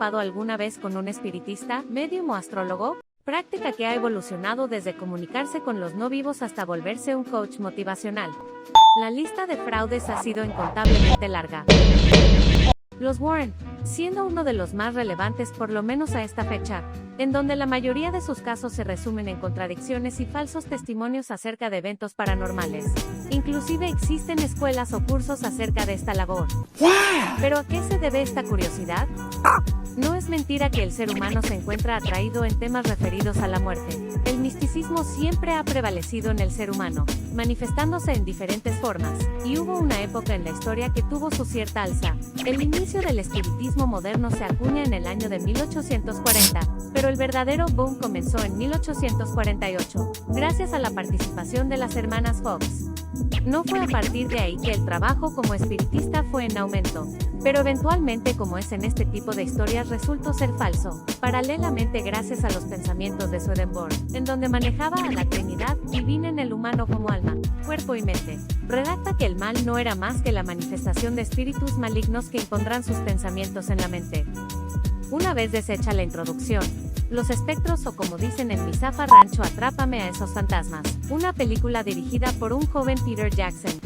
topado alguna vez con un espiritista, medium o astrólogo? Práctica que ha evolucionado desde comunicarse con los no vivos hasta volverse un coach motivacional. La lista de fraudes ha sido incontablemente larga. Los Warren, siendo uno de los más relevantes por lo menos a esta fecha, en donde la mayoría de sus casos se resumen en contradicciones y falsos testimonios acerca de eventos paranormales. Inclusive existen escuelas o cursos acerca de esta labor. ¿Pero a qué se debe esta curiosidad? No es mentira que el ser humano se encuentra atraído en temas referidos a la muerte. El misticismo siempre ha prevalecido en el ser humano, manifestándose en diferentes formas, y hubo una época en la historia que tuvo su cierta alza. El inicio del espiritismo moderno se acuña en el año de 1840, pero el verdadero boom comenzó en 1848, gracias a la participación de las hermanas Fox. No fue a partir de ahí que el trabajo como espiritista fue en aumento, pero eventualmente, como es en este tipo de historias, resultó ser falso, paralelamente gracias a los pensamientos de Swedenborg, en donde manejaba a la Trinidad divina en el humano como alma, cuerpo y mente. Redacta que el mal no era más que la manifestación de espíritus malignos que impondrán sus pensamientos en la mente. Una vez deshecha la introducción, los espectros, o como dicen en mi Zafa Rancho, atrápame a esos fantasmas, una película dirigida por un joven Peter Jackson,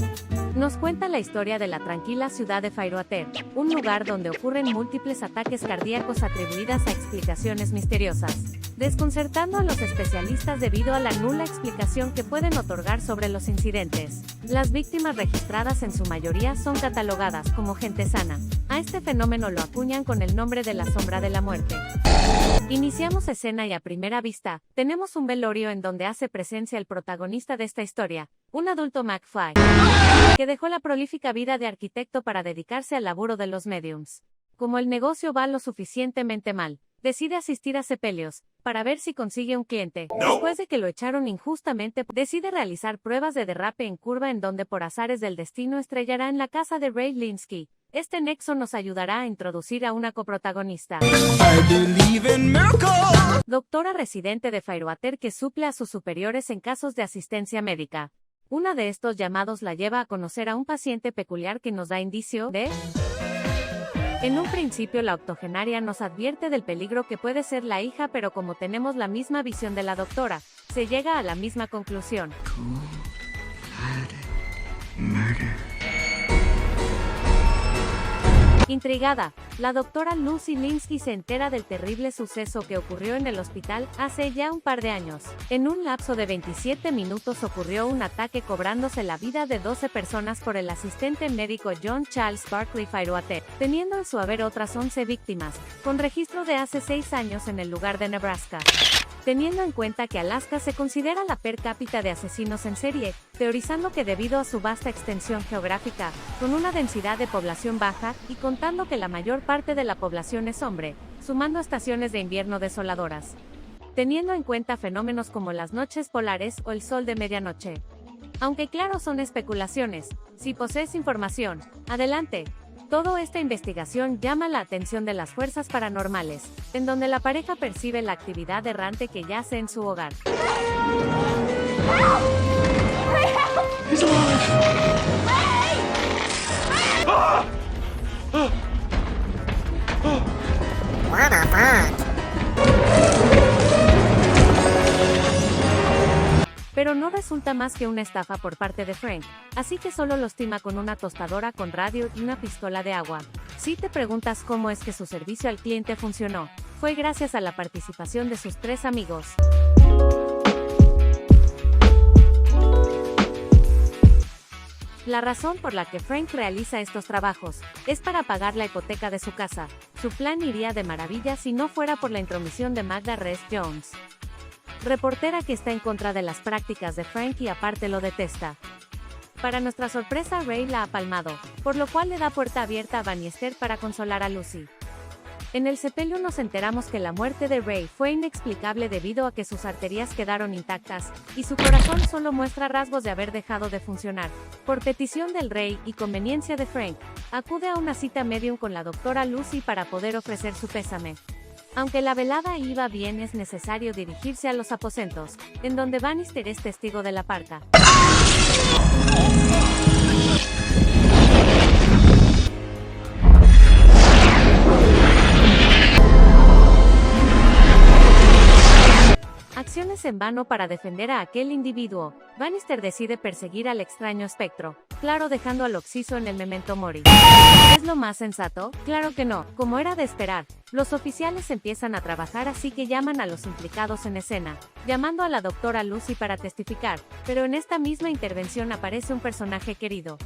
nos cuenta la historia de la tranquila ciudad de Fairoater, un lugar donde ocurren múltiples ataques cardíacos atribuidas a explicaciones misteriosas, desconcertando a los especialistas debido a la nula explicación que pueden otorgar sobre los incidentes. Las víctimas registradas en su mayoría son catalogadas como gente sana. A este fenómeno lo acuñan con el nombre de la sombra de la muerte. Iniciamos escena y a primera vista, tenemos un velorio en donde hace presencia el protagonista de esta historia, un adulto McFly, que dejó la prolífica vida de arquitecto para dedicarse al laburo de los mediums. Como el negocio va lo suficientemente mal, decide asistir a sepelios, para ver si consigue un cliente. Después de que lo echaron injustamente, decide realizar pruebas de derrape en curva en donde por azares del destino estrellará en la casa de Ray Linsky. Este nexo nos ayudará a introducir a una coprotagonista. Doctora residente de Fairoater que suple a sus superiores en casos de asistencia médica. Una de estos llamados la lleva a conocer a un paciente peculiar que nos da indicio de... En un principio la octogenaria nos advierte del peligro que puede ser la hija, pero como tenemos la misma visión de la doctora, se llega a la misma conclusión. Intrigada, la doctora Lucy Linsky se entera del terrible suceso que ocurrió en el hospital hace ya un par de años. En un lapso de 27 minutos ocurrió un ataque cobrándose la vida de 12 personas por el asistente médico John Charles Barkley Fairoater, teniendo en su haber otras 11 víctimas, con registro de hace 6 años en el lugar de Nebraska. Teniendo en cuenta que Alaska se considera la per cápita de asesinos en serie, teorizando que debido a su vasta extensión geográfica, con una densidad de población baja, y contando que la mayor parte de la población es hombre, sumando estaciones de invierno desoladoras. Teniendo en cuenta fenómenos como las noches polares o el sol de medianoche. Aunque claro, son especulaciones. Si posees información, adelante. Toda esta investigación llama la atención de las fuerzas paranormales, en donde la pareja percibe la actividad errante que yace en su hogar. Pero no resulta más que una estafa por parte de Frank, así que solo los tima con una tostadora con radio y una pistola de agua. Si te preguntas cómo es que su servicio al cliente funcionó, fue gracias a la participación de sus 3 amigos. La razón por la que Frank realiza estos trabajos es para pagar la hipoteca de su casa. Su plan iría de maravilla si no fuera por la intromisión de Magda Rest Jones, reportera que está en contra de las prácticas de Frank y aparte lo detesta. Para nuestra sorpresa, Ray la ha palmado, por lo cual le da puerta abierta a Bannister para consolar a Lucy. En el sepelio nos enteramos que la muerte de Ray fue inexplicable debido a que sus arterias quedaron intactas, y su corazón solo muestra rasgos de haber dejado de funcionar. Por petición del rey y conveniencia de Frank, acude a una cita medium con la doctora Lucy para poder ofrecer su pésame. Aunque la velada iba bien, es necesario dirigirse a los aposentos, en donde Bannister es testigo de la parca. esfuerces en vano para defender a aquel individuo, Bannister decide perseguir al extraño espectro, claro, dejando al Occiso en el Memento Mori. ¿Es lo más sensato? Claro que no, como era de esperar. Los oficiales empiezan a trabajar, así que llaman a los implicados en escena, llamando a la doctora Lucy para testificar, pero en esta misma intervención aparece un personaje querido.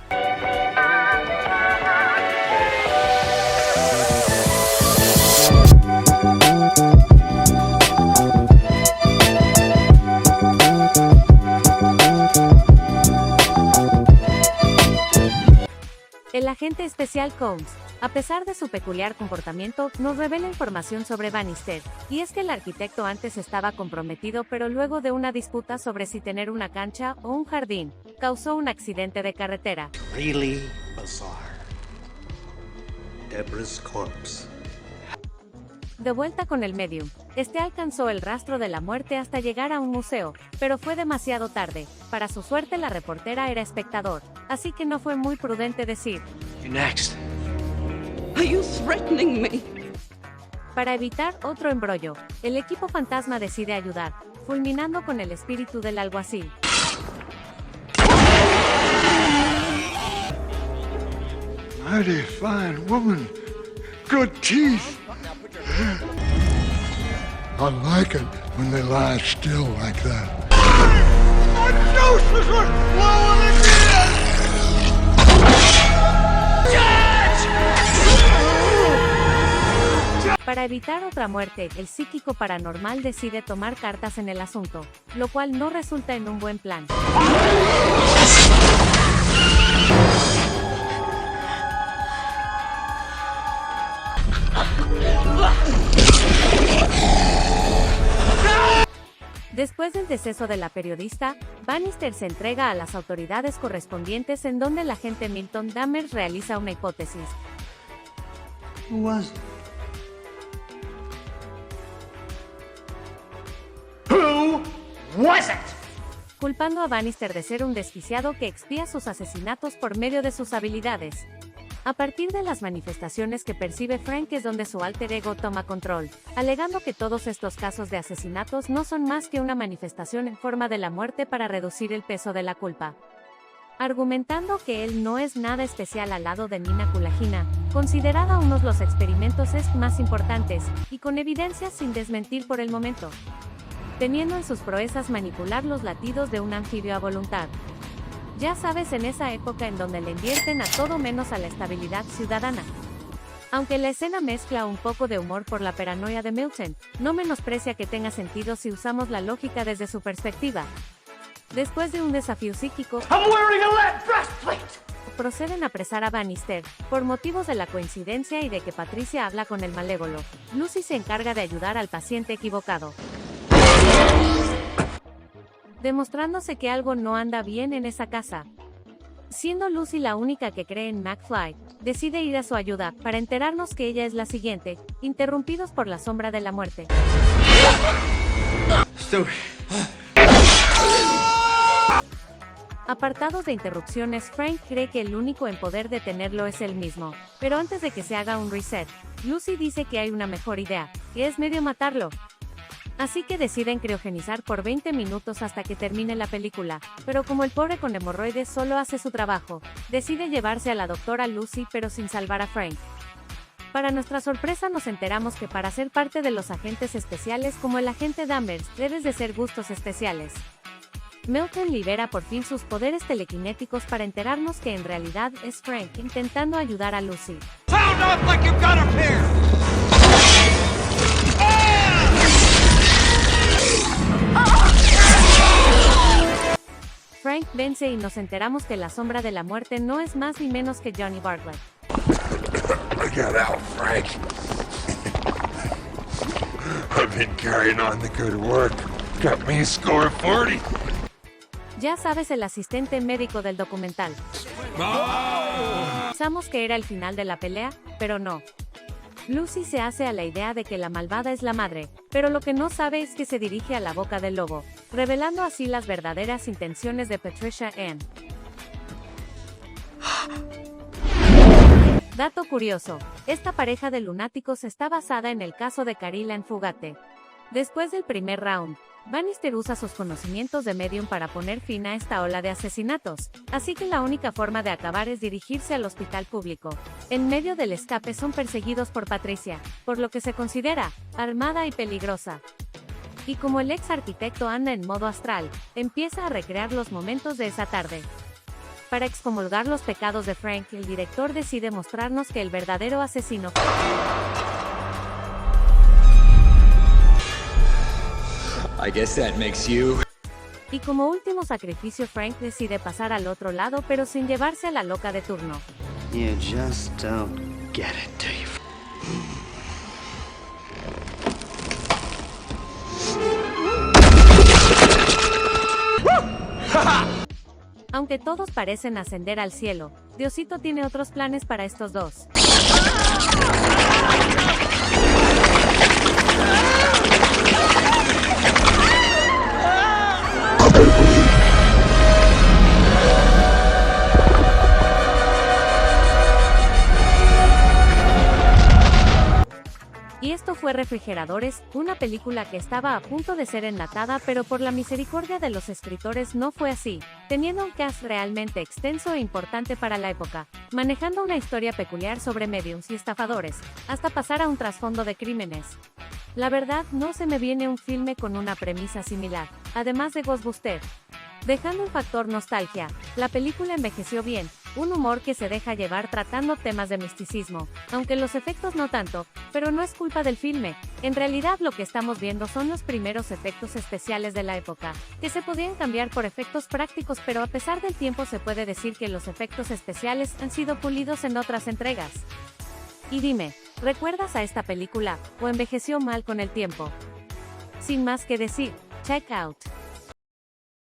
El agente especial Combs, a pesar de su peculiar comportamiento, nos revela información sobre Bannister, y es que el arquitecto antes estaba comprometido, pero luego de una disputa sobre si tener una cancha o un jardín, causó un accidente de carretera. Really bizarre. Deborah's corpse. De vuelta con el medium, este alcanzó el rastro de la muerte hasta llegar a un museo, pero fue demasiado tarde. Para su suerte, la reportera era espectador, así que no fue muy prudente decir: You're next. Are you threatening me? Para evitar otro embrollo, el equipo fantasma decide ayudar, fulminando con el espíritu del alguacil. Mighty fine woman. Good teeth. I like it when they lie still like that. My juices are flowing again! Para evitar otra muerte, el psíquico paranormal decide tomar cartas en el asunto, lo cual no resulta en un buen plan. Después del deceso de la periodista, Bannister se entrega a las autoridades correspondientes, en donde el agente Milton Dammers realiza una hipótesis. Who was it? Who was it? Culpando a Bannister de ser un desquiciado que expía sus asesinatos por medio de sus habilidades. A partir de las manifestaciones que percibe Frank es donde su alter ego toma control, alegando que todos estos casos de asesinatos no son más que una manifestación en forma de la muerte para reducir el peso de la culpa. Argumentando que él no es nada especial al lado de Nina Kulagina, considerada uno de los experimentos más importantes, y con evidencias sin desmentir por el momento. Teniendo en sus proezas manipular los latidos de un anfibio a voluntad. Ya sabes, en esa época en donde le invierten a todo menos a la estabilidad ciudadana. Aunque la escena mezcla un poco de humor por la paranoia de Milton, no menosprecia que tenga sentido si usamos la lógica desde su perspectiva. Después de un desafío psíquico, proceden a apresar a Bannister, por motivos de la coincidencia y de que Patricia habla con el malévolo. Lucy se encarga de ayudar al paciente equivocado, demostrándose que algo no anda bien en esa casa. Siendo Lucy la única que cree en McFly, decide ir a su ayuda, para enterarnos que ella es la siguiente, interrumpidos por la sombra de la muerte. Apartados de interrupciones, Frank cree que el único en poder detenerlo es él mismo, pero antes de que se haga un reset, Lucy dice que hay una mejor idea, que es medio matarlo. Así que deciden criogenizar por 20 minutos hasta que termine la película, pero como el pobre con hemorroides solo hace su trabajo, decide llevarse a la doctora Lucy pero sin salvar a Frank. Para nuestra sorpresa nos enteramos que para ser parte de los agentes especiales como el agente Dammers, debes de ser gustos especiales. Milton libera por fin sus poderes telequinéticos para enterarnos que en realidad es Frank intentando ayudar a Lucy. Sound off like you've got a pair! Frank vence y nos enteramos que la sombra de la muerte no es más ni menos que Johnny Bartlett. Get out, Frank. I've been carrying on the good work. Got me a score of 40. Ya sabes, el asistente médico del documental. Pensamos que era el final de la pelea, pero no. Lucy se hace a la idea de que la malvada es la madre, pero lo que no sabe es que se dirige a la boca del lobo, revelando así las verdaderas intenciones de Patricia Ann. Dato curioso, esta pareja de lunáticos está basada en el caso de Caril Ann Fugate. Después del primer round, Bannister usa sus conocimientos de medium para poner fin a esta ola de asesinatos, así que la única forma de acabar es dirigirse al hospital público. En medio del escape son perseguidos por Patricia, por lo que se considera armada y peligrosa. Y como el ex arquitecto anda en modo astral, empieza a recrear los momentos de esa tarde. Para excomulgar los pecados de Frank, el director decide mostrarnos que el verdadero asesino I guess that makes you. Y como último sacrificio, Frank decide pasar al otro lado pero sin llevarse a la loca de turno. You just don't get it, do you? Aunque todos parecen ascender al cielo, Diosito tiene otros planes para estos dos. Y esto fue Refrigeradores, una película que estaba a punto de ser enlatada, pero por la misericordia de los escritores no fue así, teniendo un cast realmente extenso e importante para la época, manejando una historia peculiar sobre mediums y estafadores, hasta pasar a un trasfondo de crímenes. La verdad, no se me viene un filme con una premisa similar, además de Ghostbusters. Dejando un factor nostalgia, la película envejeció bien, un humor que se deja llevar tratando temas de misticismo, aunque los efectos no tanto, pero no es culpa del filme. En realidad lo que estamos viendo son los primeros efectos especiales de la época, que se podían cambiar por efectos prácticos, pero a pesar del tiempo se puede decir que los efectos especiales han sido pulidos en otras entregas. Y dime, ¿recuerdas a esta película, o envejeció mal con el tiempo? Sin más que decir, check out.